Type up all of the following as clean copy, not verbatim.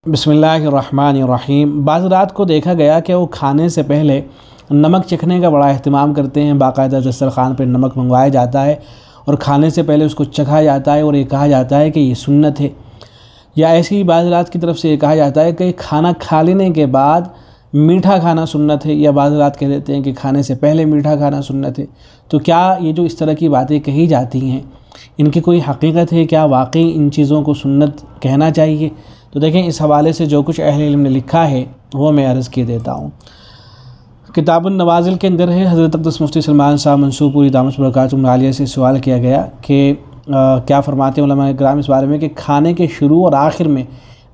बिस्मिल्लाहिर्रहमानिर्रहीम। बाज़ रात को देखा गया कि वो खाने से पहले नमक चखने का बड़ा अहतमाम करते हैं। बाकायदा दस्तरखान पर नमक मंगवाया जाता है और खाने से पहले उसको चखा जाता है और ये कहा जाता है कि ये सुन्नत है। या ऐसी ही बाज़ रात की तरफ से ये कहा जाता है कि खाना खा लेने के बाद मीठा खाना सुन्नत है, या बाज़ रात कह देते हैं कि खाने से पहले मीठा खाना सुन्नत है। तो क्या ये जो इस तरह की बातें कही जाती हैं इनकी कोई हकीकत है? क्या वाकई इन चीज़ों को सुन्नत कहना चाहिए? तो देखें, इस हवाले से जो कुछ अहले इल्म ने लिखा है वो मैं अर्ज़ किए देता हूँ। किताबुन नवाज़िल के अंदर है, हज़रत अक़दस मुफ्ती सलमान साहब मंसूरपुरी दामत बरकातुहुम आलिया से सवाल किया गया कि क्या फरमाते हैं उलमा इकराम इस बारे में कि खाने के शुरू और आखिर में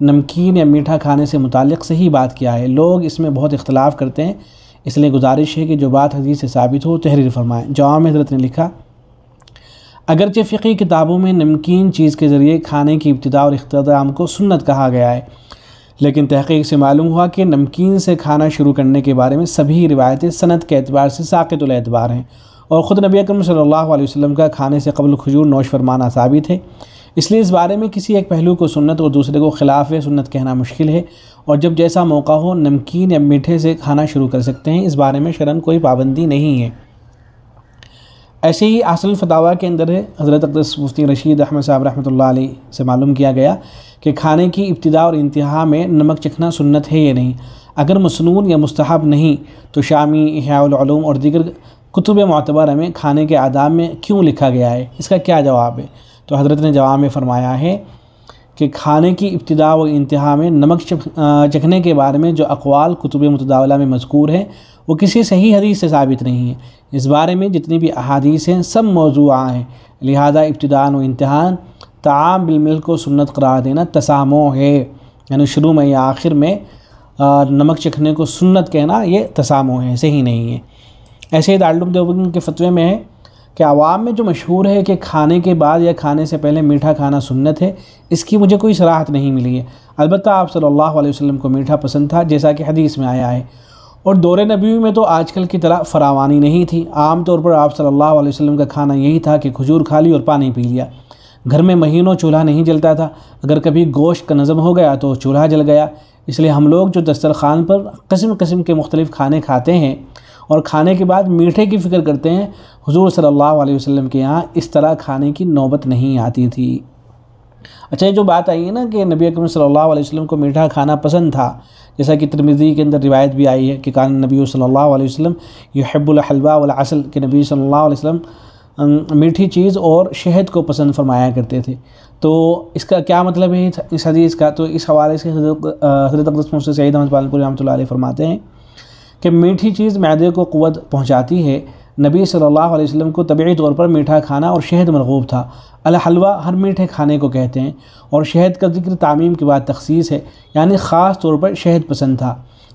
नमकीन या मीठा खाने से मुताल्लिक़ सही बात क्या है। लोग इसमें बहुत इख्तलाफ करते हैं, इसलिए गुजारिश है कि जो बात हदीस से साबित हो तहरीर फरमाएँ। जवाब में हज़रत ने लिखा, अगरचे फ़िक़ही किताबों में नमकीन चीज़ के ज़रिए खाने की इब्तिदा और इख्तिताम को सुन्नत कहा गया है, लेकिन तहक़ीक़ से मालूम हुआ कि नमकीन से खाना शुरू करने के बारे में सभी रिवायतें सनद के एतबार से साक़ितुल एतबार हैं, और ख़ुद नबी अकरम सल्लल्लाहु अलैहि वसल्लम का खाने से क़ब्ल खजूर नोश फरमाना साबित है। इसलिए इस बारे में किसी एक पहलू को सुन्नत और दूसरे को ख़िलाफ़ सुन्नत कहना मुश्किल है, और जब जैसा मौका हो नमकीन या मीठे से खाना शुरू कर सकते हैं। इस बारे में शरअन कोई पाबंदी नहीं है। ऐसे ही असल फतावा के अंदर है, हज़रत अक़दस मुफ्ती रशीद अहमद साहब रहमतुल्लाह अलैह से मालूम किया गया कि खाने की इब्तिदा और इंतहा में नमक चखना सुन्नत है या नहीं। अगर मसनून या मुस्तहब नहीं तो शामी, इहयाउल उलूम और दीगर कुतुब मुअतबरा में खाने के आदाब में क्यों लिखा गया है, इसका क्या जवाब है? तो हज़रत ने जवाब में फ़रमाया है कि खाने की इब्तिदा व इंतहा में नमक चखने के बारे में जो अक़वाल कुतुब मुतदावला में मज़कूर हैं वो किसी सही हदीस से साबित नहीं है। इस बारे में जितनी भी अहादीस हैं सब मौज़ूआ हैं, लिहाजा इब्तिदान व इंतहान ताम बिलमिल को सुन्नत करार देना तसामो है, यानी शुरू में या आखिर में नमक चखने को सुन्नत कहना ये तसामो है, सही नहीं है। ऐसे ही दारुल उलूम देवबंद के फतवे में है कि आवाम में जो मशहूर है कि खाने के बाद या खाने से पहले मीठा खाना सुन्नत है, इसकी मुझे कोई सराहत नहीं मिली है। अलबत्ता आप सल्लल्लाहु अलैहि वसल्लम को मीठा पसंद था, जैसा कि हदीस में आया है, और दौरे नबी में तो आजकल की तरह फरावानी नहीं थी। आम तौर पर आप सल्लल्लाहु अलैहि वसल्लम का खाना यही था कि खजूर खा ली और पानी पी लिया। घर में महीनों चूल्हा नहीं जलता था, अगर कभी गोश्त का नज़म हो गया तो चूल्हा जल गया। इसलिए हम लोग जो दस्तरखान पर किस्म किस्म के मुख्तलिफ़ खाने खाते हैं और खाने के बाद मीठे की फ़िक्र करते हैं, हुज़ूर सल्लल्लाहु अलैहि वसल्लम के यहाँ इस तरह खाने की नौबत नहीं आती थी। अच्छा, ये जो बात आई है ना कि नबी अकरम सल्लल्लाहु अलैहि वसल्लम को मीठा खाना पसंद था, जैसा कि तिरमिज़ी के अंदर रिवायत भी आई है कि कान नबी सल्लल्लाहु अलैहि वसल्लम युहिब्बुल हलवा वल असल, के नबी सल्लल्लाहु अलैहि वसल्लम मीठी चीज़ और शहद को पसंद फरमाया करते थे। तो इसका क्या मतलब है इस हदीस का? तो इस हवाले से हज़रत अक़दस मुफ्ती सईद अहमद पालनपुरी रहमतुल्लाह अलैह फरमाते हैं कि मीठी चीज़ मैदे को क़ुव्वत पहुँचाती है। नबी सल्लल्लाहु अलैहि वसल्लम को तबीई तौर पर मीठा खाना और शहद मरग़ूब था। अल हलवा हर मीठे खाने को कहते हैं, और शहद का जिक्र तामीम के बाद तख़सीस है, यानी ख़ास तौर पर शहद पसंद था।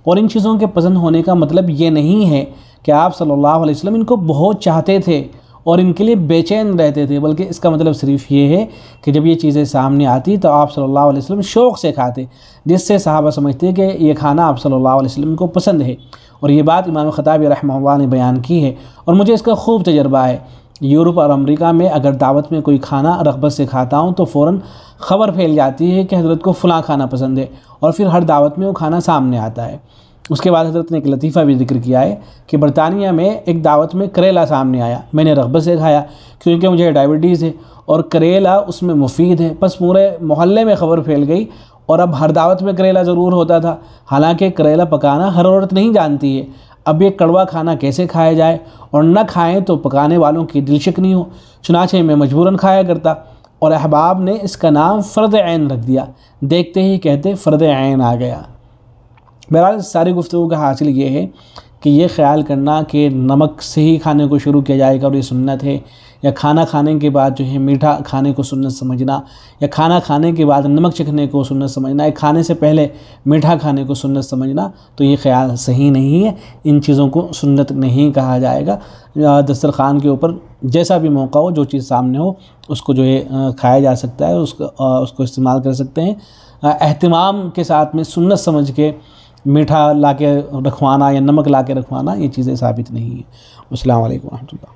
और इन चीज़ों के पसंद होने का मतलब ये नहीं है कि आप सल्लल्लाहु अलैहि वसल्लम इनको बहुत चाहते थे और इनके लिए बेचैन रहते थे, बल्कि इसका मतलब सिर्फ ये है कि जब ये चीज़ें सामने आती तो आप सल्लल्लाहु अलैहि वसल्लम शौक़ से खाते, जिससे सहाबा समझते कि ये खाना आप सल्लल्लाहु अलैहि वसल्लम को पसंद है। और ये बात इमाम ख़त्ताबी रहमहुल्लाह ने बयान की है, और मुझे इसका खूब तजर्बा है। यूरोप और अमेरिका में अगर दावत में कोई खाना रग़बत से खाता हूँ तो फ़ौरन ख़बर फैल जाती है कि हज़रत को फ़लाँ खाना पसंद है, और फिर हर दावत में वो खाना सामने आता है। उसके बाद हज़रत ने एक लतीफ़ा भी जिक्र किया है कि बरतानिया में एक दावत में करेला सामने आया, मैंने रग़बत से खाया क्योंकि मुझे डायबिटीज़ है और करेला उसमें मुफीद है। बस पूरे मोहल्ले में ख़बर फैल गई, और अब हर दावत में करेला ज़रूर होता था। हालांकि करेला पकाना हर औरत नहीं जानती है। अब ये कड़वा खाना कैसे खाया जाए, और न खाएं तो पकाने वालों की दिलशिकनी हो, चुनाचे मैं मजबूरन खाया करता, और अहबाब ने इसका नाम फ़र्द ऐन रख दिया। देखते ही कहते फ़र्द ऐन आ गया। बहरहाल सारी गुफ्तगू का हासिल ये है कि ये ख्याल करना कि नमक से ही खाने को शुरू किया जाएगा और ये सुन्नत है, या खाना खाने के बाद जो है मीठा खाने को सुन्नत समझना, या खाना खाने के बाद नमक चखने को सुन्नत समझना, या खाने से पहले मीठा खाने को सुन्नत समझना, तो ये ख्याल सही नहीं है। इन चीज़ों को सुन्नत नहीं कहा जाएगा। दस्तरखान के ऊपर जैसा भी मौका हो, जो चीज़ सामने हो, उसको जो है खाया जा सकता है, उसको इस्तेमाल कर सकते हैं। एहतिमाम के साथ में सुन्नत समझ के मीठा ला के रखवाना या नमक ला के रखवाना, ये चीज़ें साबित नहीं है। अस्सलामु अलैकुम रहमतुल्लाह।